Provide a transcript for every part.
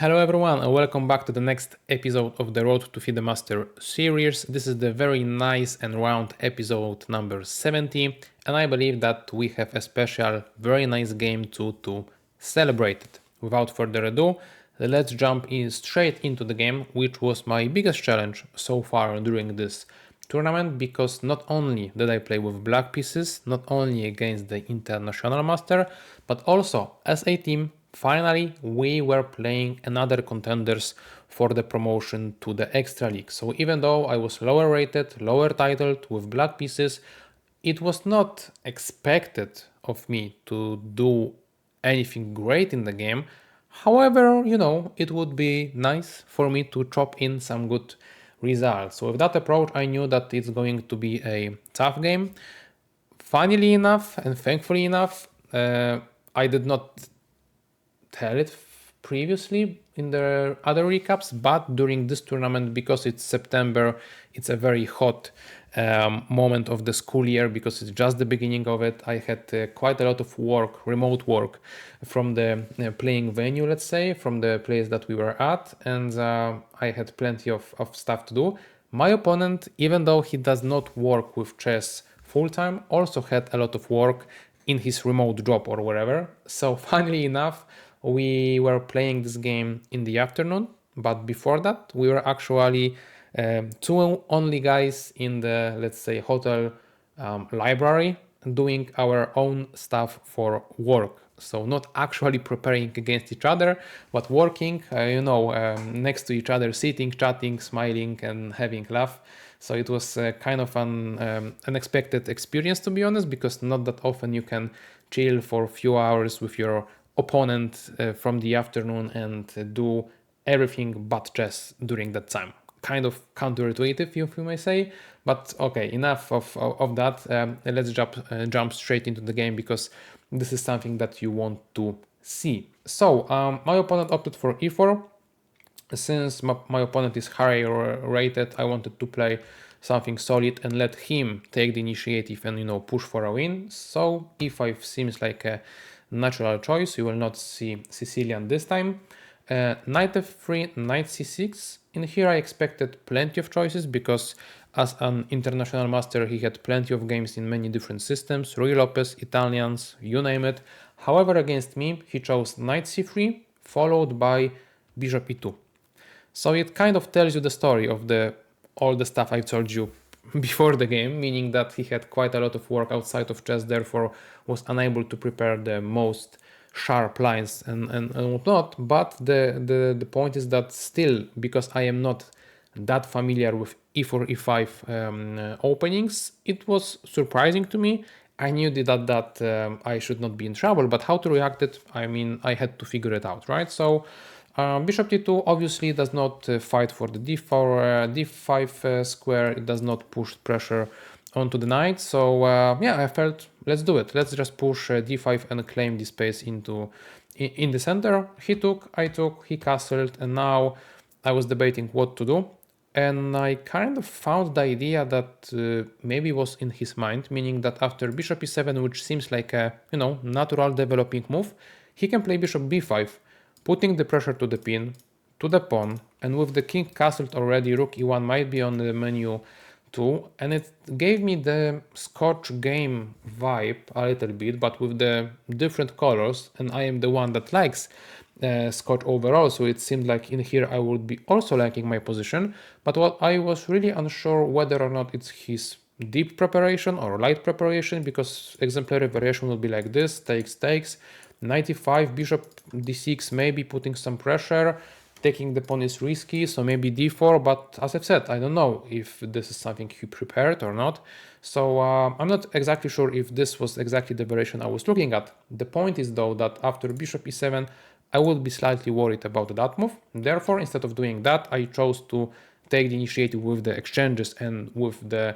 Hello everyone and welcome back to the next episode of the Road to Feed the Master series. This is the very nice and round episode number 70, and I believe that we have a special, very nice game to celebrate it. Without further ado, let's jump in straight into the game, which was my biggest challenge so far during this tournament, because not only did I play with black pieces, not only against the international master, but also as a team. Finally, we were playing another contenders for the promotion to the extra league. So even though I was lower rated, lower titled with black pieces, it was not expected of me to do anything great in the game. However, it would be nice for me to chop in some good results. So with that approach, I knew that it's going to be a tough game. Funnily enough and thankfully enough, I did not tell it previously in the other recaps, but during this tournament, because it's September, it's a very hot moment of the school year, because it's just the beginning of it. I had quite a lot of work, remote work from the playing venue, let's say, from the place that we were at, and I had plenty of stuff to do. My opponent, even though he does not work with chess full-time, also had a lot of work in his remote job or wherever. So funnily enough, we were playing this game in the afternoon, but before that we were actually two only guys in the, let's say, hotel library doing our own stuff for work. So not actually preparing against each other, but working, next to each other, sitting, chatting, smiling, and having laugh. So it was kind of an unexpected experience, to be honest, because not that often you can chill for a few hours with your opponent from the afternoon and do everything but chess during that time. Kind of counterintuitive, you may say, but okay, enough of that. Let's jump straight into the game, because this is something that you want to see. So my opponent opted for e4. Since my opponent is higher rated, I wanted to play something solid and let him take the initiative and push for a win. So e5 seems like a natural choice. You will not see Sicilian this time. Knight f3, knight c6. In here I expected plenty of choices, because as an international master he had plenty of games in many different systems, Ruy Lopez, Italians, you name it. However, against me he chose knight c3 followed by bishop e2. So it kind of tells you the story of all the stuff I've told you before the game, meaning that he had quite a lot of work outside of chess, therefore was unable to prepare the most sharp lines and whatnot. But the point is that still, because I am not that familiar with e4, e5 openings, it was surprising to me. I knew that I should not be in trouble, but how to react it, I mean, I had to figure it out, right? So bishop d2 obviously does not fight for the d4, d5 square. It does not push pressure onto the knight. So yeah, I felt, let's do it. Let's just push d5 and claim the space in the center. He took, I took, he castled, and now I was debating what to do. And I kind of found the idea that maybe was in his mind, meaning that after bishop e7, which seems like a natural developing move, he can play bishop b5, putting the pressure to the pin, to the pawn, and with the king castled already, rook e1 might be on the menu too, and it gave me the Scotch game vibe a little bit, but with the different colors, and I am the one that likes Scotch overall, so it seemed like in here I would be also liking my position. But what I was really unsure whether or not it's his deep preparation or light preparation, because exemplary variation will be like this: takes, 95, bishop d6, maybe putting some pressure, taking the pawn is risky, so maybe d4, but as I've said, I don't know if this is something he prepared or not. So I'm not exactly sure if this was exactly the variation I was looking at. The point is though that after bishop e7, I would be slightly worried about that move. Therefore, instead of doing that, I chose to take the initiative with the exchanges and with the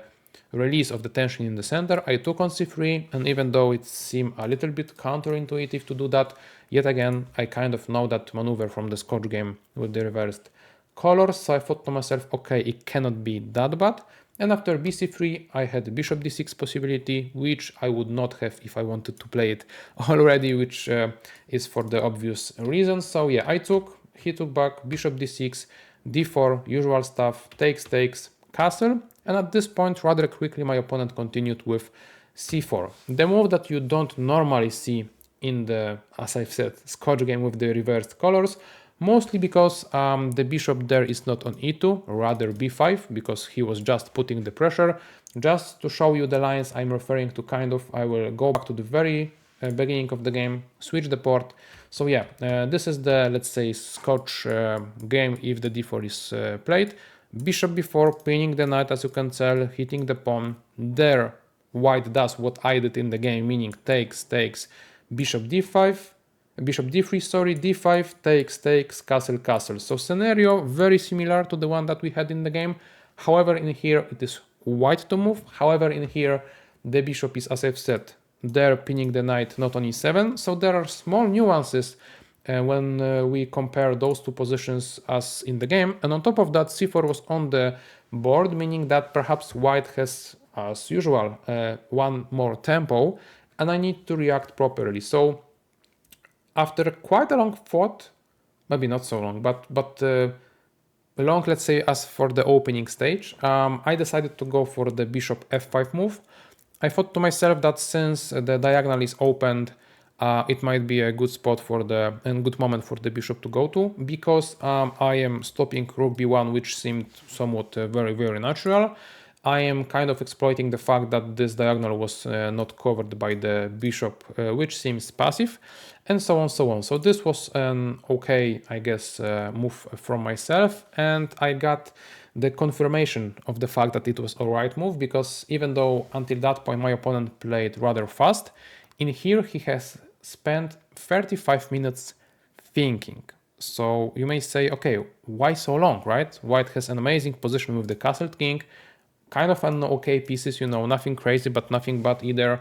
release of the tension in the center. I took on c3, and even though it seemed a little bit counterintuitive to do that, yet again, I kind of know that maneuver from the Scotch game with the reversed colors, so I thought to myself, okay, it cannot be that bad. And after bc3, I had bishop d6 possibility, which I would not have if I wanted to play it already, which is for the obvious reasons. So yeah, I took, he took back bishop d6, d4, usual stuff, takes, castle, and at this point rather quickly my opponent continued with c4. The move that you don't normally see in the, as I've said, Scotch game with the reversed colors, mostly because the bishop there is not on e2, rather b5, because he was just putting the pressure. Just to show you the lines I'm referring to, I will go back to the very beginning of the game, switch the port. So yeah, this is the, let's say, Scotch game if the d4 is played. Bishop b4, pinning the knight, as you can tell, hitting the pawn. There, white does what I did in the game, meaning takes, bishop d5, bishop d3, sorry, d5, takes, castle. So scenario very similar to the one that we had in the game. However, in here it is white to move. However, in here the bishop is, as I've said, there pinning the knight not on e7. So there are small nuances when we compare those two positions as in the game. And on top of that, c4 was on the board, meaning that perhaps white has, as usual, one more tempo, and I need to react properly. So after quite a long thought, maybe not so long, but long, let's say, as for the opening stage, I decided to go for the bishop f5 move. I thought to myself that since the diagonal is opened, it might be a good spot for the and good moment for the bishop to go to, because I am stopping rook b1, which seemed somewhat very natural. I am kind of exploiting the fact that this diagonal was not covered by the bishop, which seems passive, and so on. So this was an okay, I guess, move from myself, and I got the confirmation of the fact that it was a right move, because even though until that point my opponent played rather fast, in here he has spent 35 minutes thinking. So you may say, okay, why so long, right? White has an amazing position with the castled king, kind of an okay pieces, you know, nothing crazy, but nothing bad either.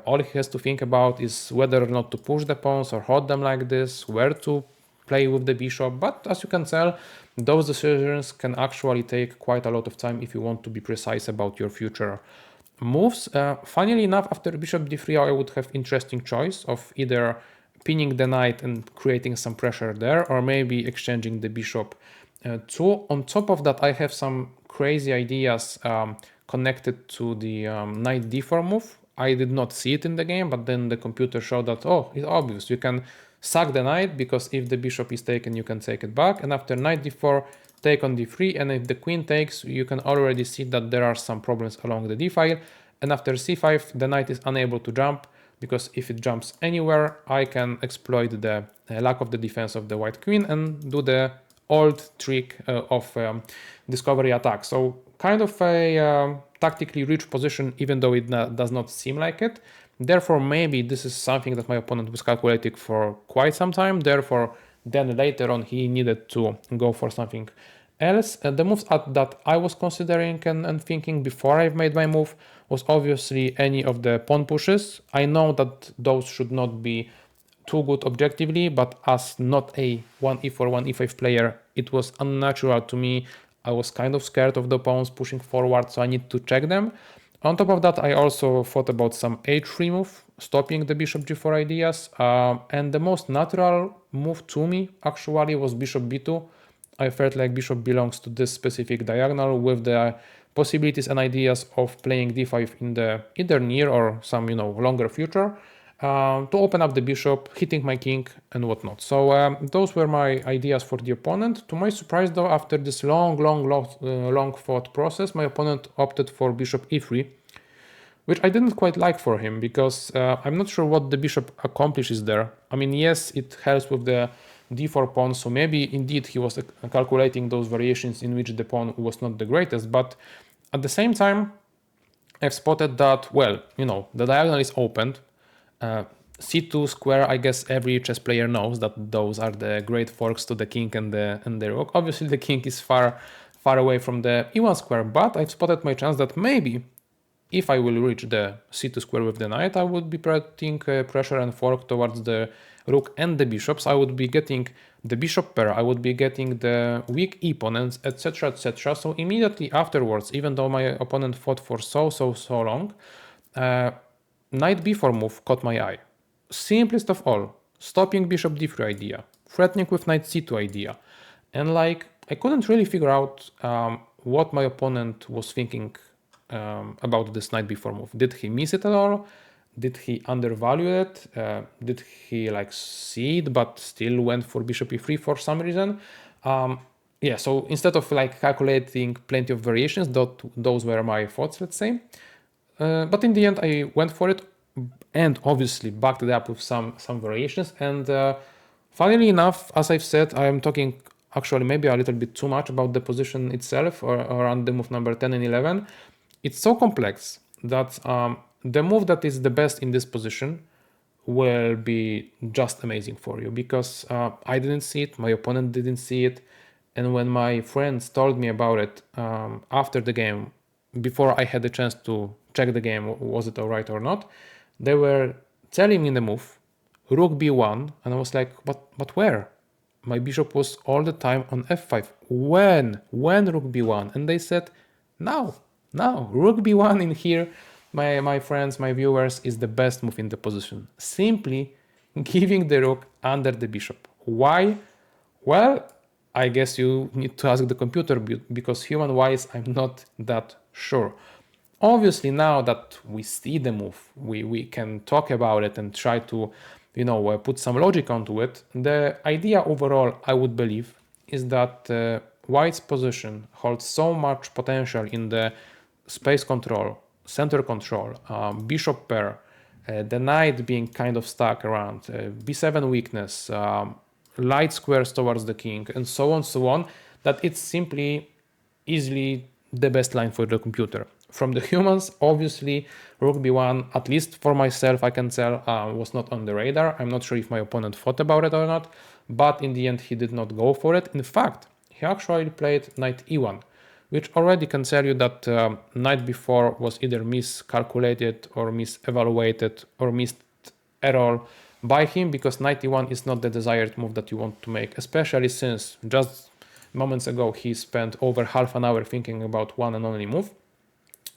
All he has to think about is whether or not to push the pawns or hold them like this, where to play with the bishop. But as you can tell, those decisions can actually take quite a lot of time if you want to be precise about your future moves. Funnily enough, after bishop d3, I would have interesting choice of either pinning the knight and creating some pressure there, or maybe exchanging the bishop too. On top of that, I have some crazy ideas connected to the knight d4 move. I did not see it in the game, but then the computer showed that, oh, it's obvious. You can sack the knight, because if the bishop is taken, you can take it back. And after knight d4, take on d3. And if the queen takes, you can already see that there are some problems along the d file. And after c5, the knight is unable to jump, because if it jumps anywhere, I can exploit the lack of the defense of the white queen and do the old trick of discovery attack. So kind of a tactically rich position, even though it does not seem like it. Therefore, maybe this is something that my opponent was calculating for quite some time. Therefore, then later on, he needed to go for something else. The moves that I was considering and thinking before I've made my move was obviously any of the pawn pushes. I know that those should not be too good objectively, but as not a 1e4, 1e5 player, it was unnatural to me. I was kind of scared of the pawns pushing forward, so I need to check them. On top of that, I also thought about some h3 move, stopping the bishop g4 ideas, and the most natural move to me actually was bishop b2. I felt like bishop belongs to this specific diagonal with the possibilities and ideas of playing d5 in the either near or some, you know, longer future, to open up the bishop, hitting my king and whatnot. So those were my ideas for the opponent. To my surprise though, after this long thought process, my opponent opted for bishop e3, which I didn't quite like for him, because I'm not sure what the bishop accomplishes there. I mean, yes, it helps with the d4 pawn, so maybe indeed he was calculating those variations in which the pawn was not the greatest, but at the same time, I've spotted that, well, you know, the diagonal is opened. C2 square, I guess every chess player knows that those are the great forks to the king and the rook. Obviously, the king is far away from the e1 square, but I've spotted my chance that maybe if I will reach the c2 square with the knight, I would be putting pressure and fork towards the rook and the bishops. I would be getting the bishop pair, I would be getting the weak opponents, etc, etc. So immediately afterwards, even though my opponent fought for so long, knight b4 move caught my eye. Simplest of all, stopping bishop d3 idea. threatening with knight c2 idea. And like, I couldn't really figure out what my opponent was thinking about this knight b4 move. Did he miss it at all? Did he undervalue it? Did he like see it but still went for bishop e3 for some reason? Yeah, so instead of like calculating plenty of variations, those were my thoughts, let's say. But in the end, I went for it and obviously backed it up with some variations. And funnily enough, as I've said, I am talking actually maybe a little bit too much about the position itself or around the move number 10 and 11. It's so complex that the move that is the best in this position will be just amazing for you, because I didn't see it, my opponent didn't see it, and when my friends told me about it after the game, before I had the chance to check the game, was it alright or not, they were telling me the move, rook b1, and I was like, but where? My bishop was all the time on f5. When rook b1? And they said, now, rook b1 in here, my friends, my viewers, is the best move in the position. Simply giving the rook under the bishop. Why? Well, I guess you need to ask the computer, because human-wise, I'm not that sure. Obviously, now that we see the move, we can talk about it and try to, put some logic onto it. The idea overall, I would believe, is that White's position holds so much potential in the space control, center control, bishop pair, the knight being kind of stuck around, b7 weakness, light squares towards the king, and so on, that it's simply easily the best line for the computer. From the humans, obviously, rook b1, at least for myself, I can tell, was not on the radar. I'm not sure if my opponent thought about it or not, but in the end, he did not go for it. In fact, he actually played knight e1, which already can tell you that knight b4 was either miscalculated or misevaluated or missed at all by him, because knight e1 is not the desired move that you want to make, especially since just moments ago he spent over half an hour thinking about one and only move.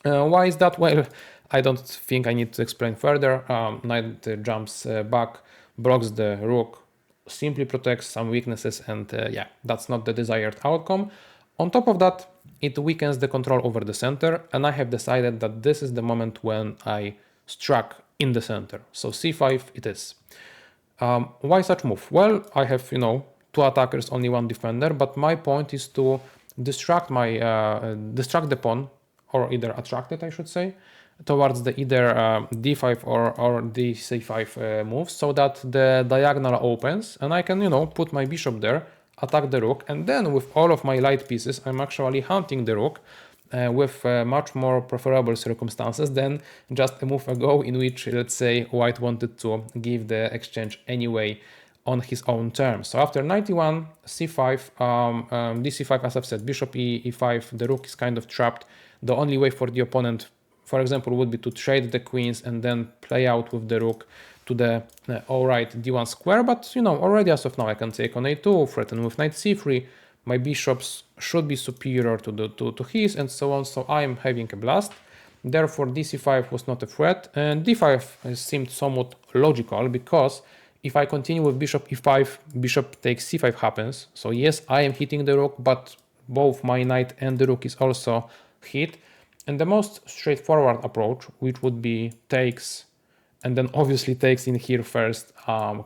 Why is that? Well, I don't think I need to explain further. Knight jumps back, blocks the rook, simply protects some weaknesses, and yeah, that's not the desired outcome. On top of that, it weakens the control over the center, and I have decided that this is the moment when I struck in the center. So c5 it is. Why such move? Well, I have, two attackers, only one defender, but my point is to distract the pawn, or either attract it, I should say, towards the either d5 or dc5 moves, so that the diagonal opens and I can, put my bishop there, attack the rook, and then with all of my light pieces, I'm actually hunting the rook with much more preferable circumstances than just a move ago in which, let's say, White wanted to give the exchange anyway on his own terms. So after knight e1, c5, dc5, as I've said, bishop e5, the rook is kind of trapped. The only way for the opponent, for example, would be to trade the queens and then play out with the rook to the alright d1 square, but already as of now I can take on a2, threaten with knight c3, my bishops should be superior to his, and so on, so I'm having a blast. Therefore dc5 was not a threat, and d5 seemed somewhat logical, because if I continue with bishop e5, bishop takes c5 happens, so yes, I am hitting the rook, but both my knight and the rook is also hit, and the most straightforward approach, which would be takes, and then obviously takes in here first,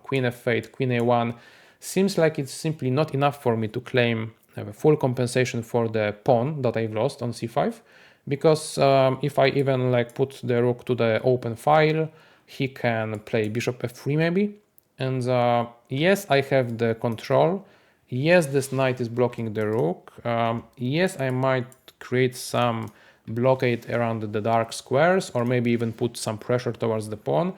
queen f8, queen a1, seems like it's simply not enough for me to claim a full compensation for the pawn that I've lost on c5, because if I even like put the rook to the open file, he can play bishop f3 maybe, and yes, I have the control, yes, this knight is blocking the rook, yes, I might create some blockade around the dark squares, or maybe even put some pressure towards the pawn.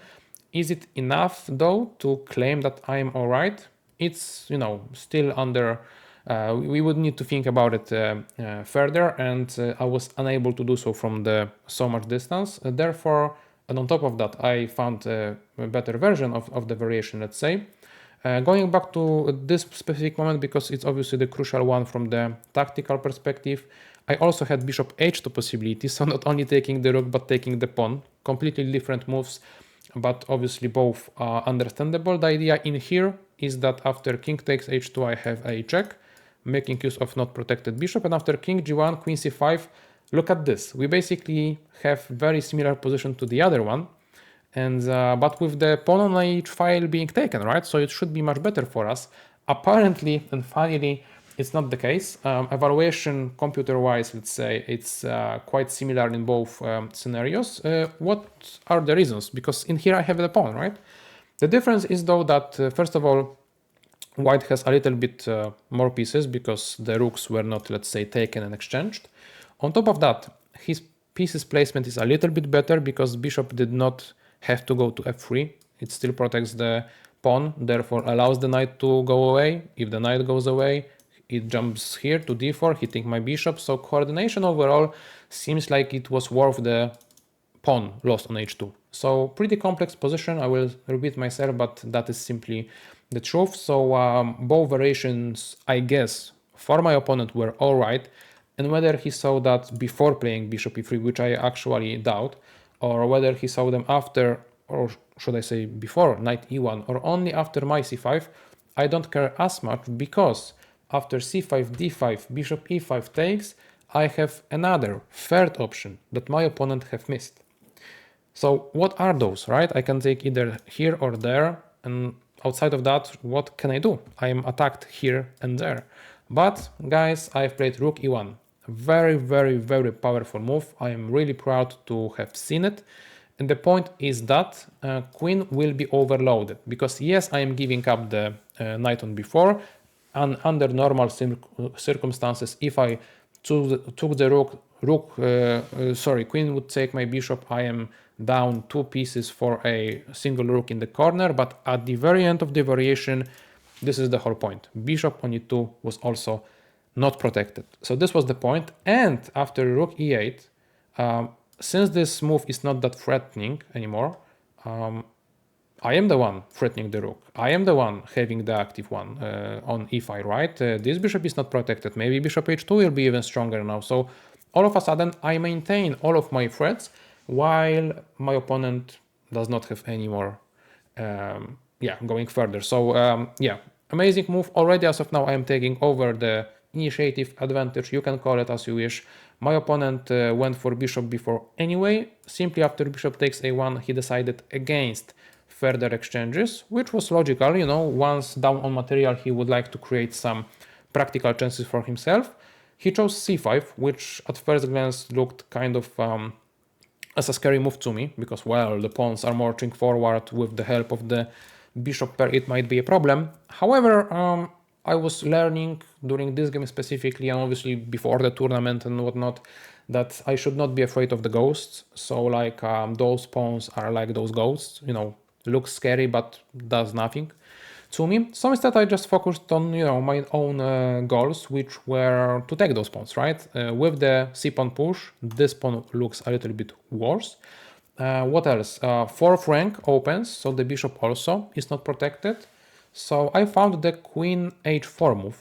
Is it enough though to claim that I'm alright? It's, still under, we would need to think about it further, and I was unable to do so from so much distance. Therefore, and on top of that, I found a better version of the variation, let's say. Going back to this specific moment, because it's obviously the crucial one from the tactical perspective, I also had bishop h2 possibility, so not only taking the rook but taking the pawn. Completely different moves, but obviously both understandable. The idea in here is that after king takes h2, I have a check, making use of not protected bishop, and after king g1, queen c5, look at this. We basically have very similar position to the other one, and but with the pawn on each file being taken, right? So it should be much better for us. Apparently, and finally, it's not the case. Evaluation computer-wise, let's say, it's quite similar in both scenarios. What are the reasons? Because in here I have the pawn, right? The difference is though that, first of all, white has a little bit more pieces because the rooks were not, let's say, taken and exchanged. On top of that, his pieces placement is a little bit better because bishop did not have to go to f3. It still protects the pawn, therefore allows the knight to go away. If the knight goes away, it jumps here to d4, hitting my bishop. So coordination overall seems like it was worth the pawn lost on h2. So pretty complex position. I will repeat myself, but that is simply the truth. So both variations, I guess, for my opponent were all right. And whether he saw that before playing bishop e3, which I actually doubt, or whether he saw them after, or should I say before knight e1, or only after my c5, I don't care as much, because after c5, d5, bishop e5 takes, I have another third option that my opponent have missed. So what are those, right? I can take either here or there, and outside of that, what can I do? I am attacked here and there. But guys, I've played rook e1. Very, very, very powerful move. I am really proud to have seen it. And the point is that queen will be overloaded, because yes, I am giving up the knight on b4, and under normal circumstances, if I took the queen would take my bishop, I am down 2 pieces for a single rook in the corner. But at the very end of the variation, this is the whole point. Bishop on e2 was also not protected. So this was the point. And after rook e8, since this move is not that threatening anymore, I am the one threatening the rook. I am the one having the active one on e5, right? This bishop is not protected. Maybe bishop h2 will be even stronger now. So all of a sudden, I maintain all of my threats while my opponent does not have any more going further. So amazing move. Already as of now, I am taking over the initiative advantage. You can call it as you wish. My opponent went for bishop b4 anyway. Simply after bishop takes a1, he decided against further exchanges, which was logical. You know, once down on material, he would like to create some practical chances for himself. He chose c5, which at first glance looked kind of as a scary move to me, because, well, the pawns are marching forward with the help of the bishop pair. It might be a problem. However, I was learning during this game specifically, and obviously before the tournament and whatnot, that I should not be afraid of the ghosts. So like those pawns are like those ghosts, you know, looks scary but does nothing to me. So instead I just focused on, you know, my own goals, which were to take those pawns, right? With the c-pawn push, this pawn looks a little bit worse. What else? Fourth rank opens, so the bishop also is not protected. So I found the queen h4 move,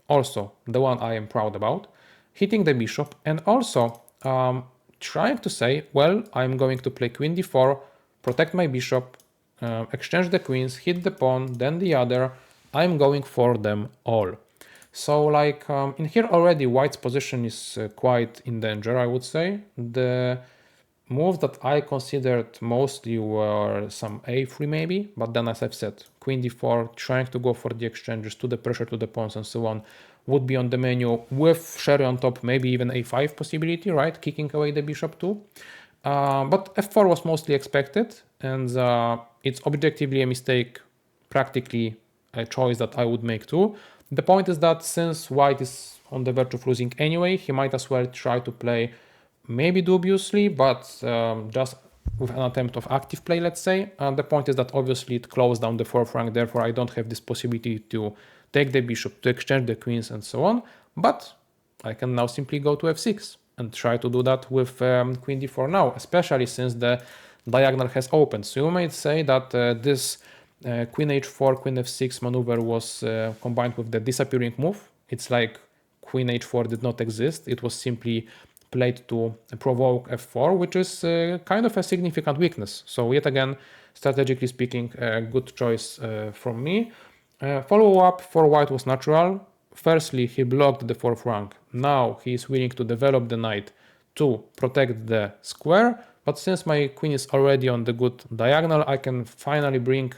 also the one I am proud about, hitting the bishop, and also trying to say, well, I'm going to play queen d4, protect my bishop, exchange the queens, hit the pawn, then the other. I'm going for them all. So like in here already white's position is quite in danger, I would say. The moves that I considered mostly were some a3 maybe, but then as I've said, queen d4, trying to go for the exchanges, to the pressure to the pawns and so on, would be on the menu, with sherry on top, maybe even a5 possibility, right? Kicking away the bishop too. But f4 was mostly expected, and it's objectively a mistake, practically a choice that I would make too. The point is that since white is on the verge of losing anyway, he might as well try to play maybe dubiously, but just with an attempt of active play, let's say. And the point is that obviously it closed down the fourth rank, therefore I don't have this possibility to take the bishop, to exchange the queens and so on. But I can now simply go to f6 and try to do that with queen d4 now, especially since the diagonal has opened. So you might say that this queen h4, queen f6 maneuver was combined with the disappearing move. It's like queen h4 did not exist. It was simply played to provoke f4, which is kind of a significant weakness. So yet again, strategically speaking, a good choice from me. Follow-up for white was natural. Firstly, he blocked the fourth rank. Now he is willing to develop the knight to protect the square, but since my queen is already on the good diagonal, I can finally bring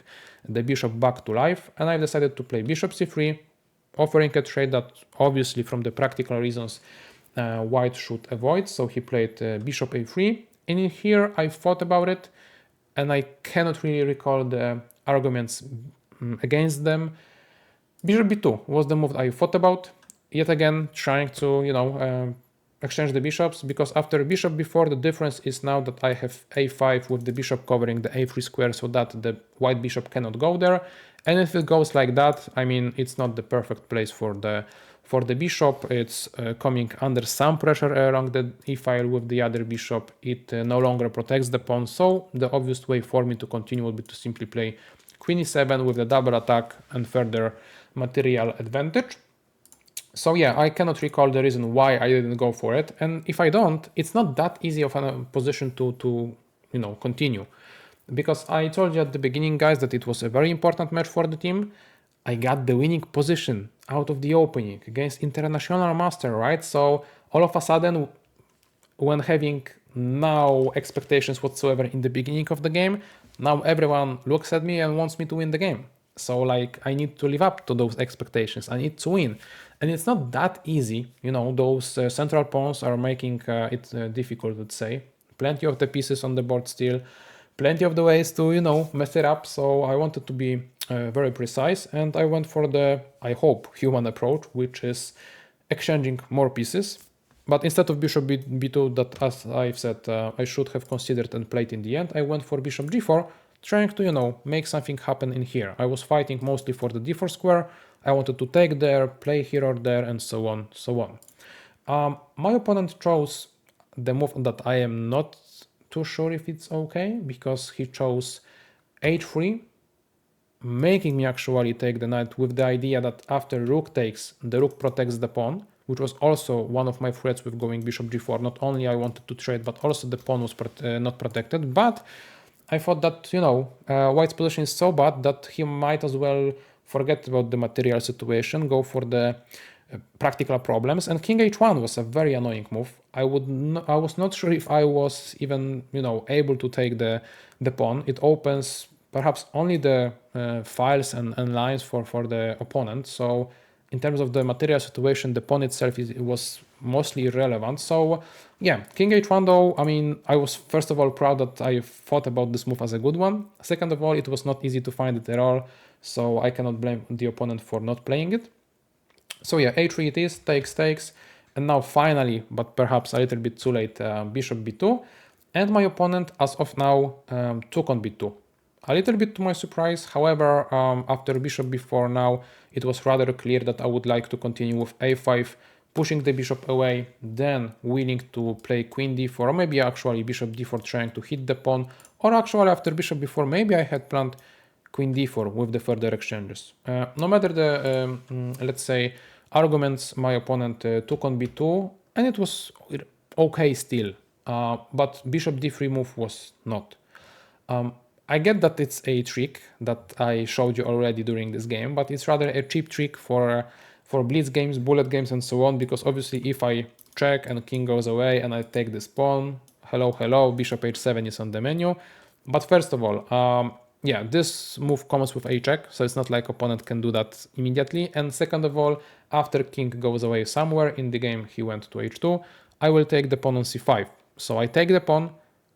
the bishop back to life, and I've decided to play bishop c3, offering a trade that obviously from the practical reasons white should avoid, so he played bishop a3. And in here I thought about it, and I cannot really recall the arguments against them. Bishop b2 was the move I thought about. Yet again, trying to, exchange the bishops, because after bishop b4, the difference is now that I have a5 with the bishop covering the a3 square so that the white bishop cannot go there. And if it goes like that, I mean, it's not the perfect place for the bishop. It's coming under some pressure along the e file with the other bishop. It no longer protects the pawn. So the obvious way for me to continue would be to simply play queen e7 with the double attack and further material advantage. So yeah, I cannot recall the reason why I didn't go for it. And if I don't, it's not that easy of a position to continue. Because I told you at the beginning, guys, that it was a very important match for the team. I got the winning position out of the opening against international master, right? So all of a sudden, when having no expectations whatsoever in the beginning of the game, now everyone looks at me and wants me to win the game. So like I need to live up to those expectations. I need to win. And it's not that easy. Those central pawns are making it difficult, let's say. Plenty of the pieces on the board still. Plenty of the ways to, mess it up. So I wanted to be very precise. And I went for the, I hope, human approach, which is exchanging more pieces. But instead of bishop b2, that as I've said, I should have considered and played in the end, I went for bishop g4, trying to, make something happen in here. I was fighting mostly for the d4 square. I wanted to take there, play here or there, and so on, so on. My opponent chose the move that I am not too sure if it's okay, because he chose h3, making me actually take the knight with the idea that after rook takes, the rook protects the pawn, which was also one of my threats with going bishop g4. Not only I wanted to trade, but also the pawn was not protected. But I thought that, white's position is so bad that he might as well forget about the material situation, go for the practical problems. And king h1 was a very annoying move. I was not sure if I was even, able to take the pawn. It opens perhaps only the files and lines for the opponent. So in terms of the material situation, the pawn itself was mostly irrelevant. So yeah, king h1 though, I mean, I was first of all proud that I thought about this move as a good one. Second of all, it was not easy to find it at all, so I cannot blame the opponent for not playing it. So yeah, a3 it is, takes, and now finally, but perhaps a little bit too late, bishop b2, and my opponent as of now took on b2. A little bit to my surprise, however, after bishop b4 now, it was rather clear that I would like to continue with a5, pushing the bishop away, then willing to play queen d4, or maybe actually bishop d4 trying to hit the pawn, or actually after bishop b4, maybe I had planned queen d4 with the further exchanges. No matter the, let's say, arguments, my opponent took on b2, and it was okay still, but bishop d3 move was not. I get that it's a trick that I showed you already during this game, but it's rather a cheap trick for blitz games, bullet games, and so on, because obviously if I check and king goes away and I take this pawn, hello, bishop h7 is on the menu. But first of all, yeah, this move comes with a check, so it's not like opponent can do that immediately. And second of all, after king goes away somewhere in the game, he went to h2, I will take the pawn on c5. So I take the pawn,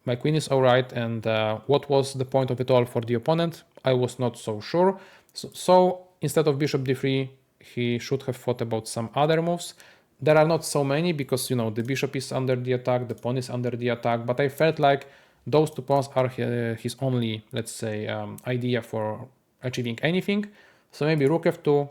my queen is alright, and what was the point of it all for the opponent? I was not so sure. So instead of bishop d3, he should have thought about some other moves. There are not so many because, the bishop is under the attack, the pawn is under the attack, but I felt like those two pawns are his only, let's say, idea for achieving anything. So maybe rook f2,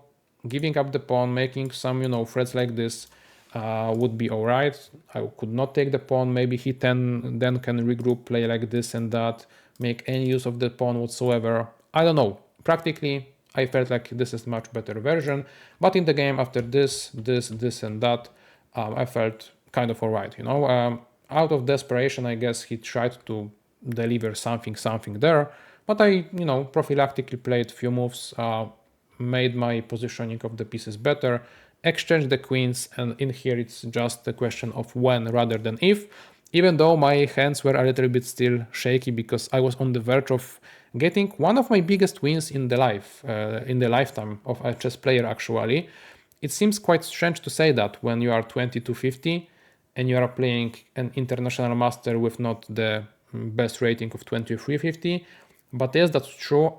giving up the pawn, making some, threats like this would be alright. I could not take the pawn, maybe he then can regroup, play like this and that, make any use of the pawn whatsoever. I don't know. Practically, I felt like this is much better version, but in the game after this and that, I felt kind of alright, out of desperation, I guess he tried to deliver something there, but I, prophylactically played few moves, made my positioning of the pieces better, exchanged the queens, and in here it's just a question of when rather than if, even though my hands were a little bit still shaky because I was on the verge of getting one of my biggest wins in the lifetime of a chess player actually. It seems quite strange to say that when you are 2250 and you are playing an international master with not the best rating of 2350, but yes, that's true.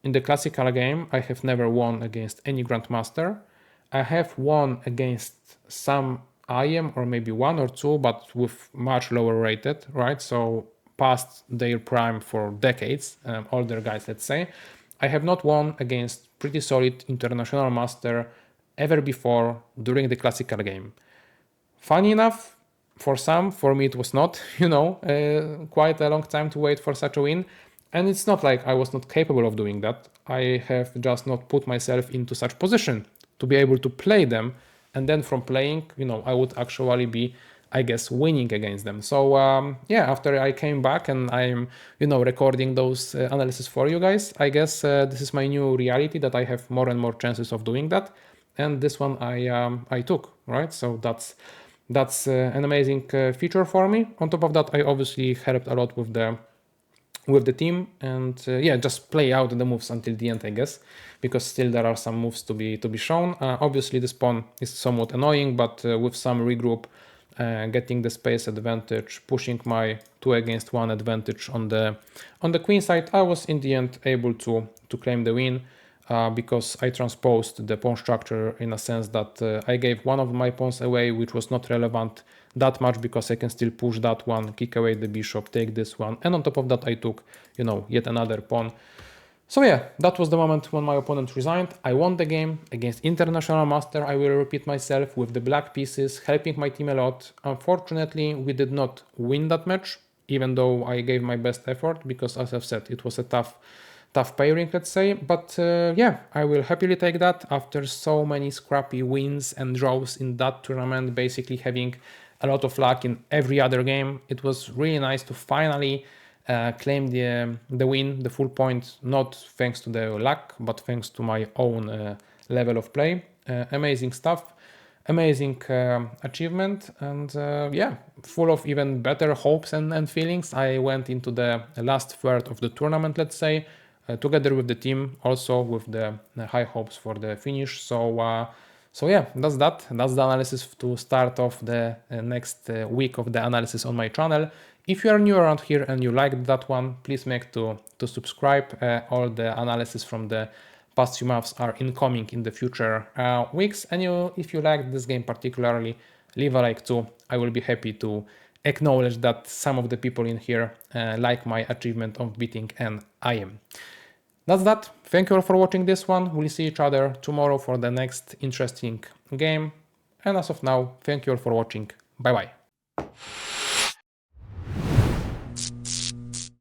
In the classical game, I have never won against any grandmaster. I have won against some IM or maybe one or two, but with much lower rated, right? So past their prime for decades, older guys, let's say. I have not won against pretty solid international master ever before during the classical game. Funny enough, for some, for me it was not, quite a long time to wait for such a win. And it's not like I was not capable of doing that. I have just not put myself into such position to be able to play them. And then from playing, I would actually be, I guess, winning against them. So yeah, after I came back and I'm, recording those analysis for you guys, I guess this is my new reality that I have more and more chances of doing that. And this one I took, right? So that's an amazing feature for me. On top of that, I obviously helped a lot with the team and yeah, just play out the moves until the end, I guess, because still there are some moves to be shown. Obviously the pawn is somewhat annoying, but with some regroup, getting the space advantage, pushing my 2 against 1 advantage on the queen side, I was in the end able to claim the win. Because I transposed the pawn structure in a sense that I gave one of my pawns away, which was not relevant that much because I can still push that one, kick away the bishop, take this one, and on top of that I took, yet another pawn. So yeah, that was the moment when my opponent resigned. I won the game against international master, I will repeat myself, with the black pieces, helping my team a lot. Unfortunately, we did not win that match, even though I gave my best effort, because as I've said, it was a tough pairing, let's say, but yeah, I will happily take that after so many scrappy wins and draws in that tournament, basically having a lot of luck in every other game. It was really nice to finally claim the win, the full point, not thanks to the luck, but thanks to my own level of play. Amazing stuff, amazing achievement, and yeah, full of even better hopes and feelings. I went into the last third of the tournament, let's say, together with the team, also with the high hopes for the finish. So yeah, that's the analysis to start off the next week of the analysis on my channel. If you are new around here and you liked that one, please make to subscribe. All the analysis from the past few months are incoming in the future weeks. And if you liked this game particularly, leave a like too. I will be happy to acknowledge that some of the people in here like my achievement of beating an IM. That's that. Thank you all for watching this one. We'll see each other tomorrow for the next interesting game. And as of now, thank you all for watching. Bye bye.